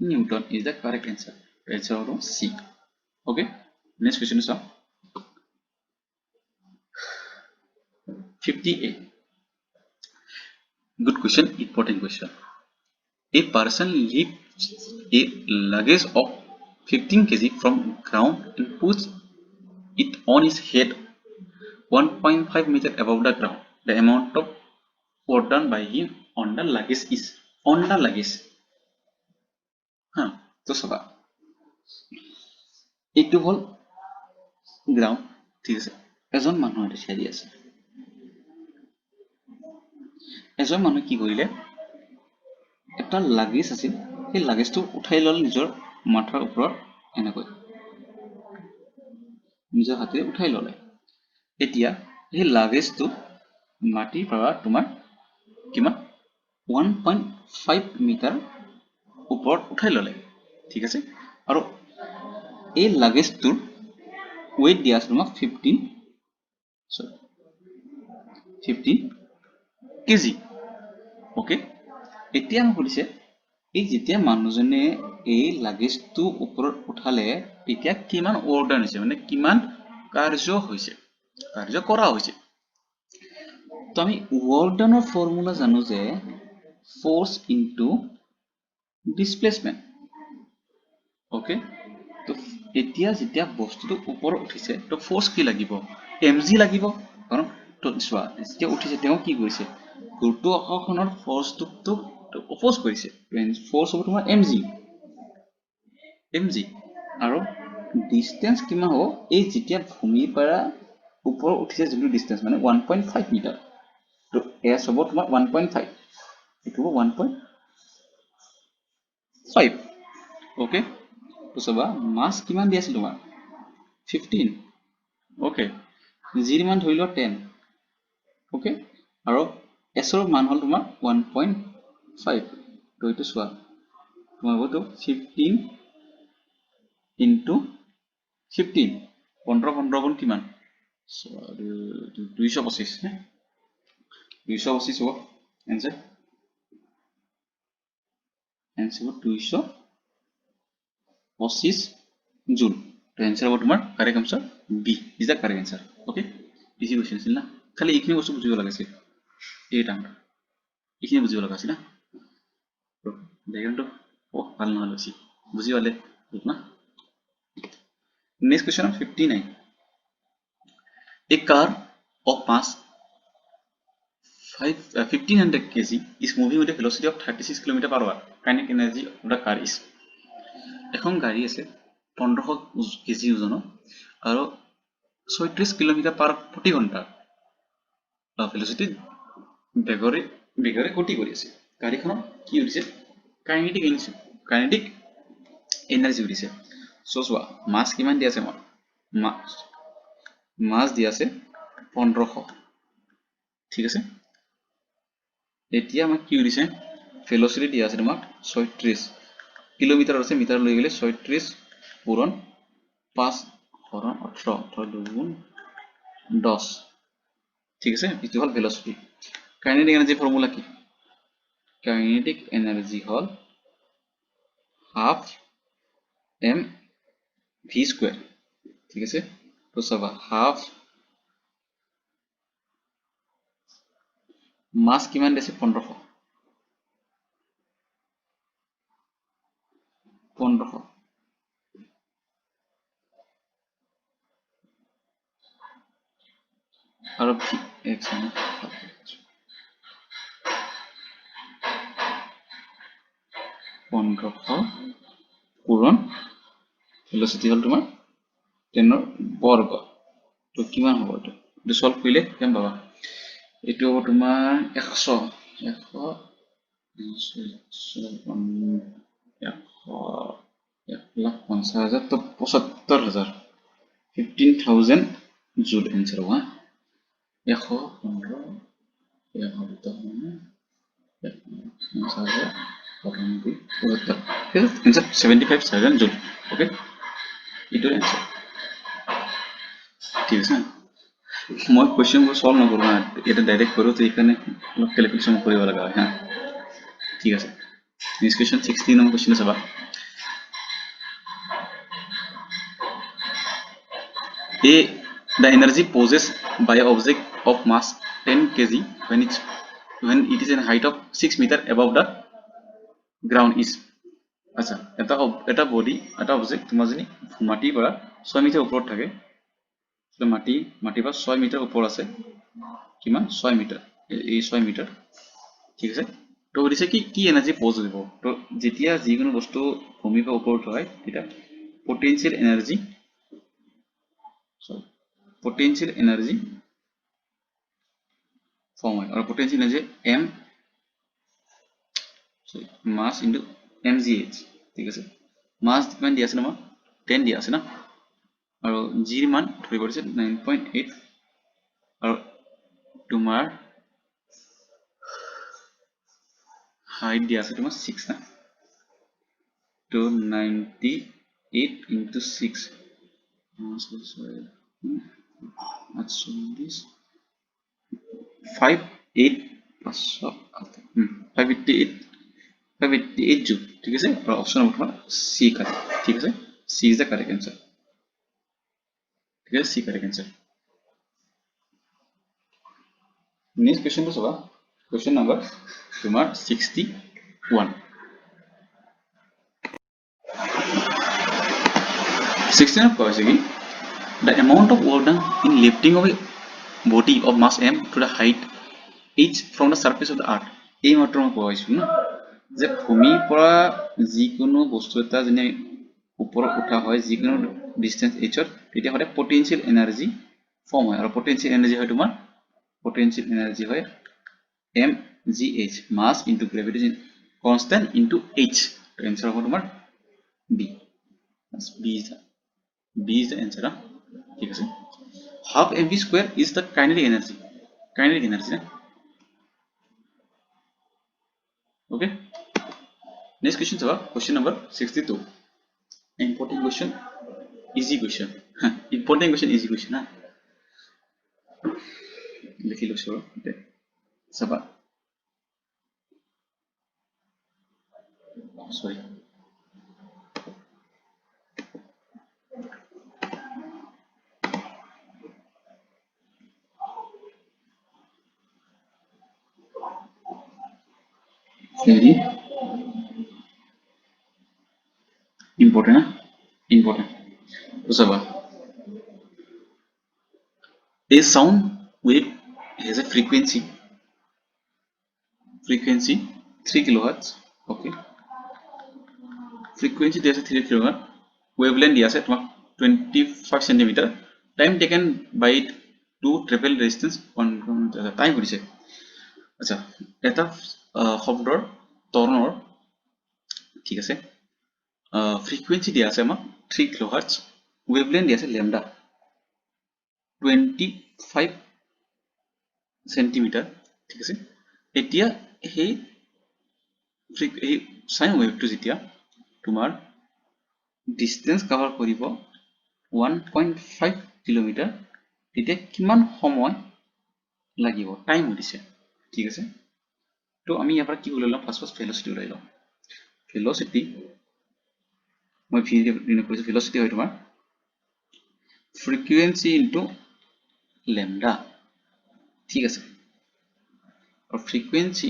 Newton is the correct answer, answer হ'ব সি ওকে। নেক্সট কোয়েশ্চন চাও 58, good question, important question. A person lifts a luggage of 15 kg from ground and puts it on his head 1.5 meter above the ground. The amount of work done by him on the luggage is, on the luggage. তো চাবা এইটো হল ground, ঠিক আছে, এজন মানুহ এটা থিয় দি আছে, এজন মানুহ কি কৰিলে এটা লাগেজ আছিল, সেই লাগেজটো উঠাই ল'লে নিজৰ মাথাৰ ওপৰত এনেকৈ নিজৰ হাতেৰে উঠাই ল'লে। এতিয়া সেই লাগেজটো মাটিৰ পৰা তোমাৰ কিমান 1.5 মিটাৰ ওপৰত উঠাই ল'লে, ঠিক আছে। আৰু এই লাগেজটোৰ ৱেইট দিয়া আছে তোমাক 15 কেজি। ওকে, এতিয়া মোক সুধিছে এই যেতিয়া মানুহজনে এই লাগেজটো ওপৰত উঠালে তেতিয়া কিমান ৱৰ্ক ডান হৈছে, মানে কিমান কাৰ্য হৈছে, কাৰ্য কৰা হৈছে। তো আমি ৱৰ্ক ডানৰ ফৰ্মুলা জানো যে ফ'ৰ্চ ইনটু ডিসপ্লেসমেন্ট। ওকে, তো এতিয়া যেতিয়া বস্তুটো ওপৰত উঠিছে তো ফ'ৰ্চ কি লাগিব, mg লাগিব, কাৰণ তো চোৱা যেতিয়া উঠিছে তেওঁ কি কৰিছে, গুৰুত্বাকৰ্ষণৰ ফ'ৰ্চটোক অপ'জ কৰিছে, ফ'ৰ্চ হ'ব তোমাৰ mg, আৰু ডিসটেন্স কিমান হ'ব, এই যেতিয়া ভূমিৰ পৰা ওপৰত উঠিছে যোনটো ডিসটেন্স মানে 1.5 মিটাৰ, তো s হ'ব তোমাৰ 1.5, এইটো হ'ব 1.5। ওকে, তো চাবা মাছ কিমান দি আছে তোমাৰ 15। ওকে, জিৰ মান ধৰি লোৱা 10। ওকে, আৰু এছৰ মান হ'ল তোমাৰ 1.5, তো এইটো চোৱা তোমাৰ হ'বতো 15 ইনটু 15, 15 গুণ কিমান 225 নে 225 হ'ব এনসাৰ, এনসাৰ 225 জুল। তো এনসাৰ হ'ব তোমাৰ correct answer B is the correct answer. Okay, easy question আছিল না, খালি এইখিনি বস্তু বুজিব লাগিছিল, এই টাইমটো এইখিনি বুজিব লগা আছিল না। ডাইগ্ৰামটো ভাল নহ'ল বেছি বুজি পালে না। Next question 59, a car of mass 1500 kg is moving with a velocity of 36 km/h. Kinetic energy of the car is, এখন গাড়ী আছে 1500 কেজি ওজনৰ আৰু 36 কিলোমিটাৰ প্ৰতি ঘণ্টা ভেলোচিটি বেগৰে গতি কৰি আছে। গাড়ীখনৰ কি হৈছে কাইনেটিক এনাৰ্জি উঠিছে। সো চোৱা মাছ কিমান দি আছে, মাছ দি আছে 1500, ঠিক আছে। এতিয়া আমাক কি উঠিছে ভেলোচিটি দিয়া আছে তোমাক 36 কিলোমিটাৰ আছে, মিটাৰ লৈ গ'লে 36 পূৰণ 5 হৰণ 18, 18 দুগুণ 10, ঠিক আছে। এইটো হ'ল ভেলোচিটি। কাইনেটিক এনাৰ্জি ফৰ্মুলা কি, কাইনেটিক এনাৰ্জি হ'ল হাফ এম ভি স্কোয়াৰ, ঠিক আছে। তো চাবা হাফ মাছ কিমান দিছে 1500 আৰু 1500 পূৰণ ভেলোচিটি হ'ল তোমাৰ 10 বৰ্গ, তো কিমান হ'ব এইটো, এইটো সলভ কৰিলে কিমান পাবা, এইটো হ'ব তোমাৰ 100 1,50,000 তো 75,000 15,000 জুল এনসার হওয়া 75,000 জুল। ওকে, এইটোৰ এনসাৰ, ঠিক আছে। মই কুৱেশ্যনবোৰ সলভ নকৰোঁ না, এটা ডাইৰেক্ট কৰোঁ, তো এইকাৰণে অলপ কেলকুলেশ্যন কৰিব লগা হয় হা, ঠিক আছে। নেক্সট কুৱেশ্যন 60 নম্বৰ কুৱেশ্যন চাবা, the energy possessed by an object of mass 10 kg when it is in height of 6 meter above the ground is, আচ্ছা এটা বডি এটা অবজেক্ট তোমাৰ যদি মাটিৰ পৰা 6 মিটাৰ ওপৰত থাকে, মাটিৰ পৰা 6 মিটাৰ ওপৰত আছে, কিমান 6 মিটাৰ, এই 6 মিটাৰ, ঠিক আছে। তো সুধিছে কি এনাৰ্জি পজ দিব, তো যেতিয়া যিকোনো বস্তু ভূমিৰ পৰা ওপৰত হয় তেতিয়া পটেনচিয়েল এনাৰ্জি ফৰ্ম হয়, আৰু potential energy so mass into mgh ঠিক আছে mass কিমান দিয়া আছে আমাৰ 10 দিয়া আছে না আৰু g ৰ মান ধৰি পৰিছে 9.8 আৰু তোমাৰ height দিয়া আছে তোমাৰ 6 না to 98 into 6 this 58 plus 588 588 joule ঠিক আছে আৰু অপচন নম্বৰ তোমাৰ C কাট ঠিক আছে C is the correct answer ঠিক আছে C correct answer next question to চাবা question number তোমাৰ 61 16 of course again the amount of work done in lifting of a body of mass m to the height h from the surface of the earth এই মাত্ৰ মই কৈছো না যে ভূমিৰ পৰা যিকোনো বস্তু এটা যেনে ওপৰত উঠা হয় যিকোনো ডিসটেন্স h ৰ তেতিয়া হলে পটেনশিয়াল এনাৰ্জি ফৰ্ম হয় আৰু পটেনশিয়াল এনাৰ্জি হয় তোমাৰ পটেনশিয়াল এনাৰ্জি হয় mgh mass into gravity constant into h answer হ'ব তোমাৰ b b is the answer ঠিক আছে half mv square is the kinetic energy na? Okay, next question is question number 62 important question easy question important question easy question ha likhi lo sure saba sorry very important important so saba a sound wave has a frequency 3 kilohertz okay frequency there is 3 kilohertz wavelength দিয়া আছে তোমাক 25 cm time taken by it to travel distance 1 km time কৰিছে আচ্ছা এটা শব্দৰ ত্বৰণৰ ঠিক আছে frequency দিয়া আছে আমাক 3 kilohertz wavelength দিয়া আছে lambda 25 cm ঠিক আছে এতিয়া এই সাইন ওয়েভটো যেতিয়া তোমাৰ ডিসটেন্স কভাৰ কৰিব 1.5 কিলোমিটার তেতিয়া কিমান সময় লাগিব টাইম দিছে ঠিক আছে তো আমি ইয়াৰ পৰা কি ওলাই লম ফাৰ্স্ট ভেলোসিটি ওলাই লম ভেলোসিটি মই ভিডিও কৈছো ভেলোসিটি হয় তোমাৰ ফ্ৰিকুৱেন্সি ইনটু ল্যাম্ডা ঠিক আছে আৰু ফ্ৰিকুৱেন্সি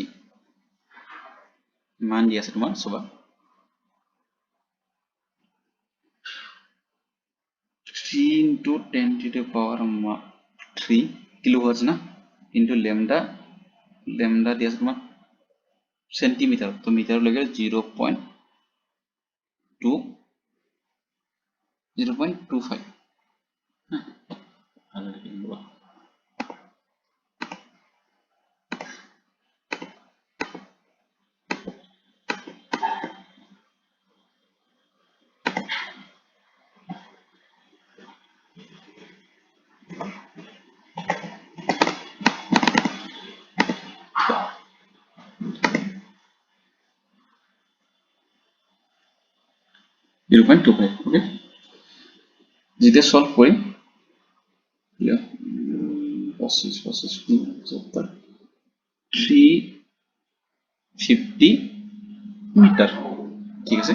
মান দিয়া আছে তোমাৰ সবা 3 into 10 to the power 3 kilohertz na into lambda দিয়া আছে তোমাৰ সেন্টিমিটার তো মিটার লাগে 0.25 ভালো লিখে দেব 0.25 okay যেটা সলভ করি 350 মিটার ঠিক আছে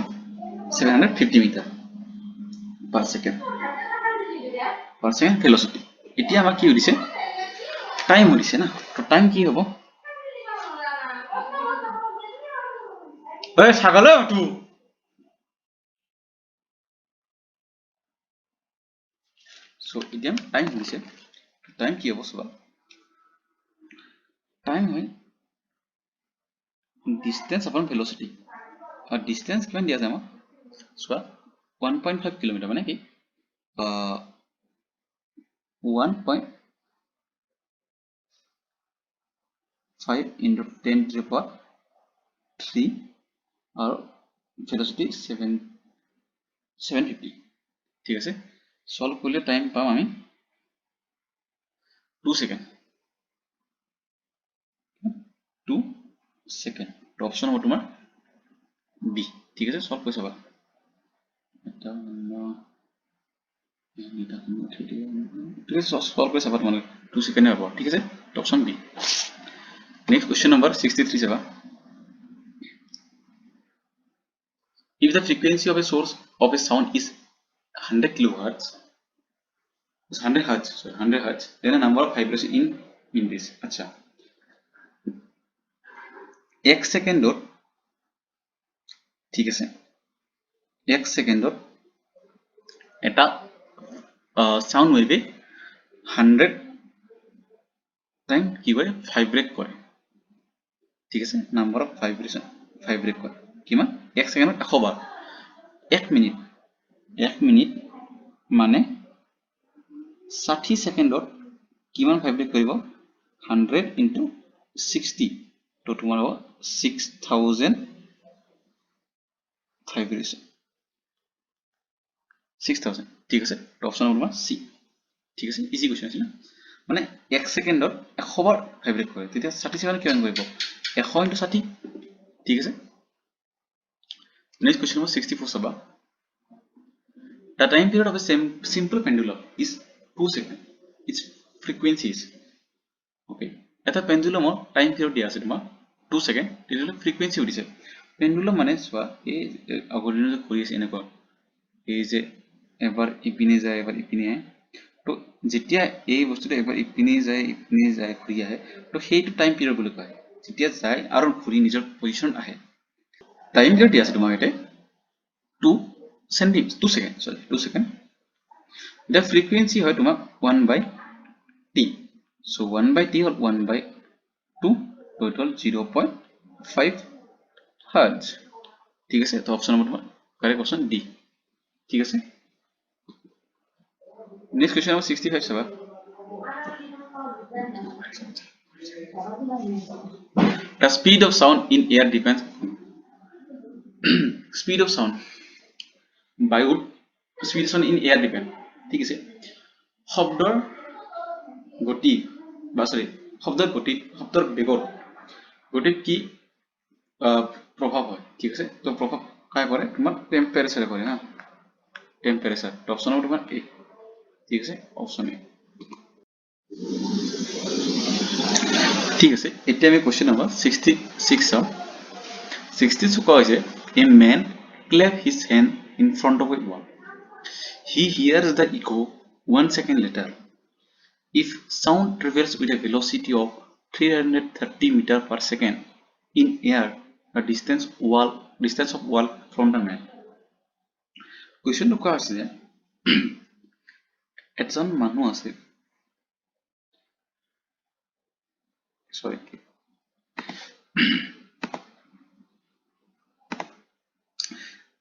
750 মিটার পার সেকেন্ড ভেলোসিটি এতিয়া আমাক কি দিছে টাইম দিছে না তো টাইম কি হ'ব ওই ছাগল টু সো এতিয়া টাইম দিছে টাইম কি হ'ব সবা টাইম হয় ডিসটেন্স upon velocity और डिस्टेंस किमान दिया जामा सो 1.5 किलोमीटर माने कि 1.5 into 10 to the power 3 আৰু velocity 750 ঠিক আছে সলভ কৰিলে টাইম পাম আমি 2 সেকেন্ড 2 সেকেন্ড তো অপশন হ'ব তোমাৰ বি ঠিক আছে সলভ কৰি চাবা এটা ঠিক আছে সলভ কৰি চাবা তোমালোকে 2 সেকেন্ড হ'ব ঠিক আছে option B next question number 63 চাবা if the frequency of a source of a sound is 100 kilohertz 100 hertz sorry 100 hertz then a number of vibration in this acha 1 সেকেন্ডত ঠিক আছে 1 সেকেন্ডত এটা সাউন্ড ওয়েভে 100 টাইম কি কৰে ভাইব্ৰেট কৰে ঠিক আছে নাম্বাৰ অফ ভাইব্ৰেচন ভাইব্ৰেট কৰে কিমান 1 সেকেন্ডত 100 বাৰ 1 মিনিট মানে 60 সেকেন্ডত কিমান ভাইব্ৰেট কৰিব 100 into 60 তো তোমাৰ হ'ব 6000 ভাইব্ৰেচন 6000 ঠিক আছে তো অপশন নম্বৰ সি ঠিক আছে ইজি কোৱেশ্চন আছিল মানে 1 সেকেন্ডত 100 বাৰ ভাইব্ৰেট কৰে তেতিয়া 60 সেকেন্ড কিমান কৰিব 100 into 60 ঠিক আছে নেক্সট কোৱেশ্চন নম্বৰ 64 চাবা The time period of a simple pendulum is 2 seconds. Its frequency is okay. Eta pendulum or time period dia ase tuma 2 second. Titule frequency udise. Pendulum mane swa ei agorino je kori ase eneko. Ei je ebar ipine jay ebar ipine ahe. To jetia ei bostuto ebar ipine jay khuri ahe. To heitu time period boli koy. Jetia jay aro khuri nijor position ahe. Time period dia ase tuma ete 2 second sorry 2 second the frequency hoy tuma 1 by t so 1 by t or 1 by 2 total 0.5 hertz ঠিক আছে তো option number তোমাৰ correct option D ঠিক আছে next question number 65 চাবা the speed of sound in air depends speed of sound বায়ুৰ speed of sound in air depend ঠিক আছে শব্দৰ গতি বা সৰি শব্দৰ গতি শব্দৰ বেগৰ গতিত কি প্রভাব হয় ঠিক আছে তো প্রভাব কায় করে তোমার টেম্পারেচারে করে না টেম্পারেচার তো অপশন নম্বর তোমার এ ঠিক আছে অপশন এ ঠিক আছে এতিয়া আমি কোশ্চেন নম্বৰ 66 চাও 66 কোৱা হৈছে a man clap his hand in front of a wall he hears the echo 1 second later if sound travels with a velocity of 330 meter per second in air the distance of wall from the man question to কোৱা হৈছে যে এজন মানুহ আছে sorry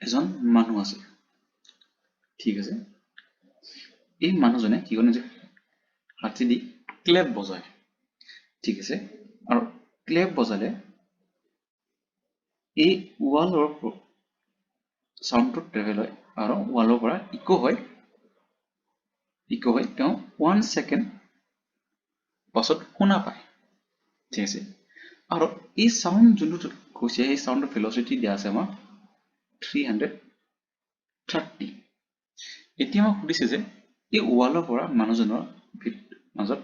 এজন মানুহ আছে ঠিক আছে এই মানুহজনে কি কৰে যে হাতি দি ক্লেপ বজায় ঠিক আছে আৰু ক্লেপ বজালে এই ওয়ালৰ সাউন্ডটো ট্ৰেভেল হয় আৰু ওয়ালৰ পৰা ইকো হয় তেওঁ 1 সেকেন্ড পাছত শুনা পায় ঠিক আছে আৰু এই সাউন্ড যোনটো কৈছে এই সাউন্ডৰ ভেলোচিটি দিয়া আছে আমাৰ 330 এতিয়া মই সুধিছে যে এই ওয়ালৰ পৰা মানুহজনৰ মাজত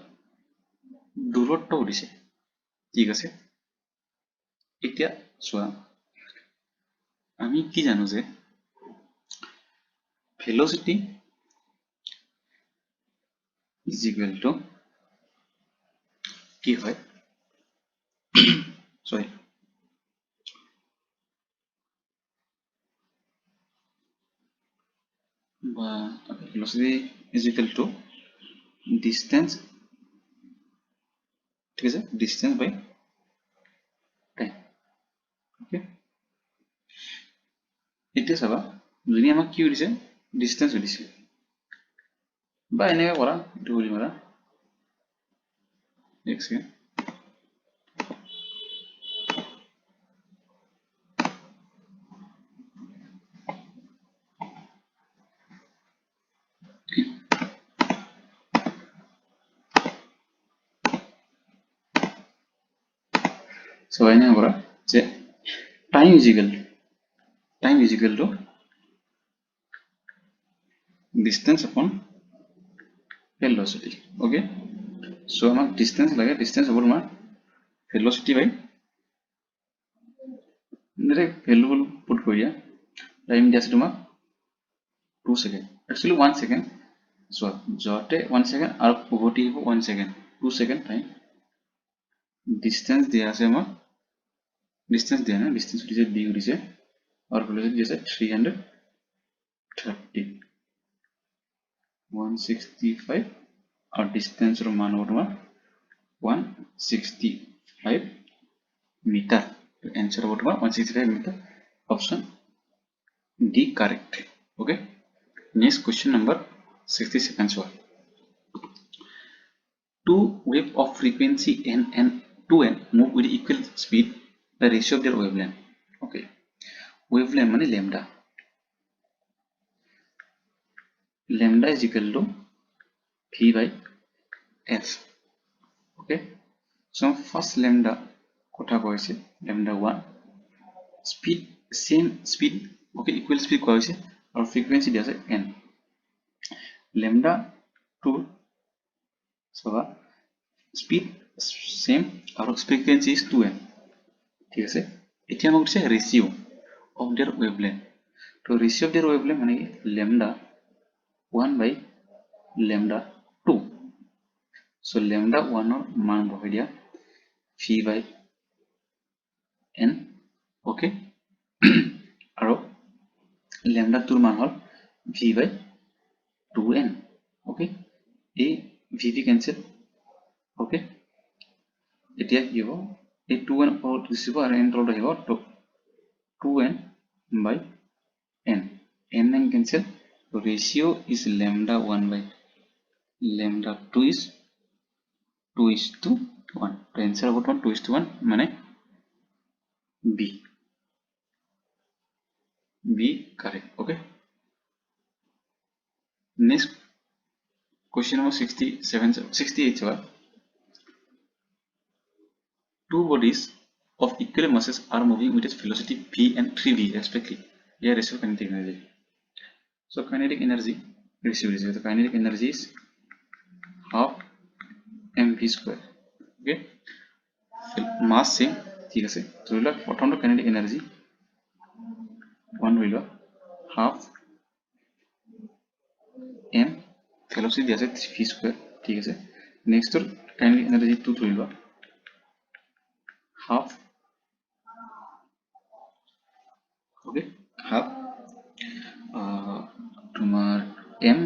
দূৰত্ব সুধিছে ঠিক আছে এতিয়া চোৱা আমি কি জানো যে velocity is equal to কি হয় sorry velocity is equal to distance ঠিক আছে distance by time okay এতিয়া চাবা যদি আমাক কি দিছে distance দিছে বা এনেকৈ কৰা ধৰি মাৰা এক সেকেন্ড চাবা এনে কৰা যে time is equal two distance upon velocity. Okay, so আমাক distance লাগে, distance হ'ব তোমাৰ velocity by direct value put কৰি দিয়া, টাইম দিয়া আছে তোমাৰ 2 সেকেন্ড, actually 1 সেকেন্ড, so যোৱাতে 1 সেকেন্ড আৰু উভতি আহিব 1 সেকেন্ড, 2 সেকেন্ড টাইম। distance দিয়া আছে আমাক, distance দিয়া নাই, distance দিছে d দিছে আৰু velocity দিছে 330 165 और डिस्टेंस रो मान होगा 165 मीटर, तो आंसर होगा 165 metre, option D correct. Okay, next question number 67 one. Two wave of frequency n and 2n move with equal speed, the ratio of their wavelength. Okay, wavelength माने lambda, lambda is equal to v by f. Okay, so first lambda কথা কৈছে lambda 1, speed same speed, okay, equal speed কোৱা হৈছে আৰু frequency দিয়া আছে n, lambda 2 সবা speed same আৰু frequency is 2n, ঠিক আছে। এতিয়া আমাক দিছে ratio of their wavelength, তো ratio of their wavelength মানে lambda 1 by lambda 2, so lambda 1 ৰ মান বহাই দিয়া v by n, okay, আৰু lambda 2 ৰ মান হ'ল v by 2n, okay, এই v cancel, okay, এতিয়া কি হ'ব এই 2n out দিছিব আৰু n তলত আহিব 2n by n, n cancel, so ratio is lambda 1 by lambda 2 is 2:1, तो आंसर होगा 2:1 माने B correct. Okay, next question number 68 two bodies of equal masses are moving with its velocity v and 3v respectively. Yeah, ratio kinetic energy. So kinetic energy ratio is, the kinetic energy is half mv square. Okay, mass same, ঠিক আছে, তো এটা প্রথমটো kinetic energy 1 হইল half m, velocity দিয়া আছে v square, ঠিক আছে। Next তোর kinetic energy 2 ধৰিল half, okay, half তোমাৰ m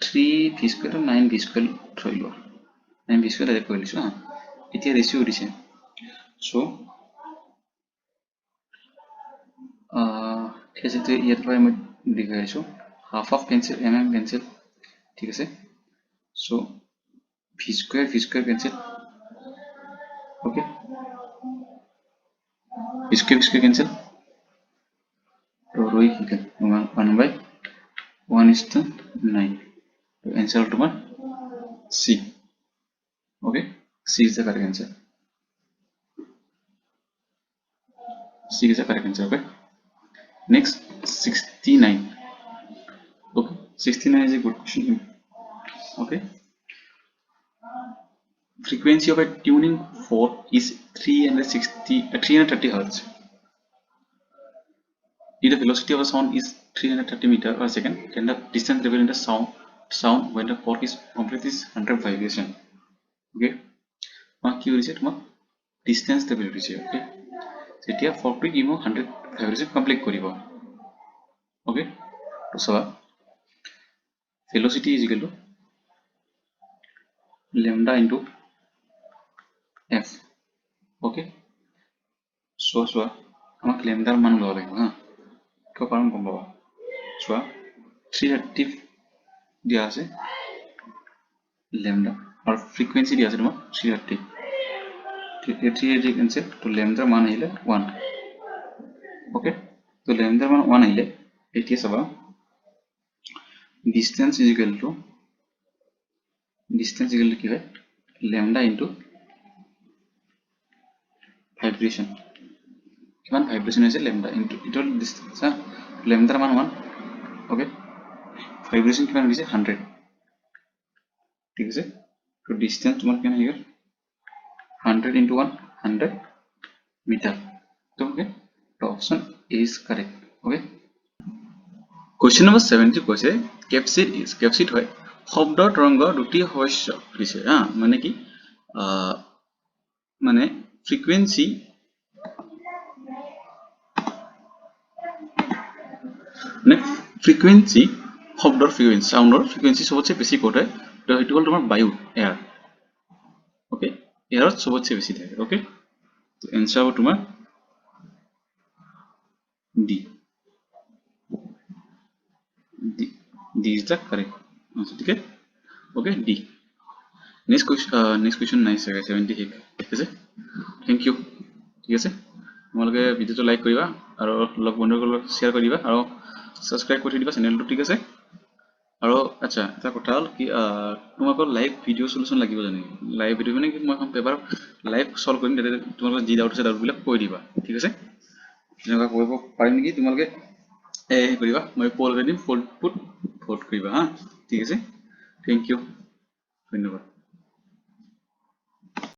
3 v square 9 v square ধৰিল, 9 v square ডাইৰেক্ট কৰি লৈছো হা। এতিয়া ৰেচিও দিছে, সো ঠিক আছে, তো ইয়াৰ পৰা মই দেখাই আছো half of cancel, mm cancel, ঠিক আছে, so v square cancel, okay, v square cancel, तो रोई की 1 by 1:9, तो आंसर तुम्हार C. Okay, C is the correct answer. C is the correct answer. Okay, next 69. Okay, 69 is a good question. Okay, frequency of a tuning fork is 330 hertz. If the velocity of a sound is 330 meter per second, then the distance traveled in the sound when the fork is completed is 100 vibration. Okay, mark your reset mark distance traveled reach. Okay, এতিয়া ফৰ্কটো কি মই 100 vibration complete কৰিব। Okay, তো চাবা velocity is equal to lambda into F. Okay, চোৱা আমাক লেমডাৰ মান ল'ব লাগিব হা, কিয় কাৰণ গম পাবা। চোৱা 330 দিয়া আছে লেমডা আৰু ফ্ৰিকুৱেঞ্চি দিয়া আছে তোমাৰ 330, 330 কেনসেল, তো লেমডাৰ মান আহিলে 1। ওকে, তো লেমডাৰ মান 1 আহিলে এতিয়া চাবা ডিস্টেন্স ইজ ইকুৱেল টু কি হয় লেমডা ইনটু ভাইব্ৰেচন কিমান ভাইব্ৰেচন হৈছে লেমডা ইনটু ইটৰ ডিসটেন্স হা লেমডাৰ মান 1 ওকে ভাইব্ৰেচন কিমান হৈছে 100 ঠিক আছে তো ডিসটেন্স তোমাৰ কিমান হৈ গ'ল 100 into 1 100 meter so okay the option is correct okay question number 70 কৈছে capsid is capsid হয় শব্দ তৰংগ দুটি শস্য দিছে হা মানে কি মানে frequency মানে frequency শব্দৰ frequency soundৰ frequency সবতছে বেছি কোট হয় তো হেতু হল তোমাৰ বায়ু air okay air সবতছে বেছি থাকে okay তো आंसर হ'ব তোমাৰ D D is the correct answer ठीक है okay D next question nice 70 ঠিক আছে thank you ঠিক আছে তোমালোকে ভিডিওটো লাইক কৰিবা আৰু লগ বন্ধুসকলক শেয়াৰ কৰিবা আৰু সাবস্ক্ৰাইব কৰি দিবা চেনেলটো ঠিক আছে আৰু আচ্ছা এটা কথা হল কি তোমালোকৰ লাইভ ভিডিও সলিউশন লাগিব জানি লাইভ ভিডিও মানে কি মই পেপাৰ লাইভ সলভ কৰিম তেতে তোমালোকৰ যি ডাউট আছে ডাউট বিলাক কৈ দিবা ঠিক আছে যেনেকুৱা কৰিব পাৰিম নেকি তোমালোকে কৰিবা মই পল কৰি দিম পল পুট ভোট কৰিবা হা ঠিক আছে থ্যাংক ইউ ধন্যবাদ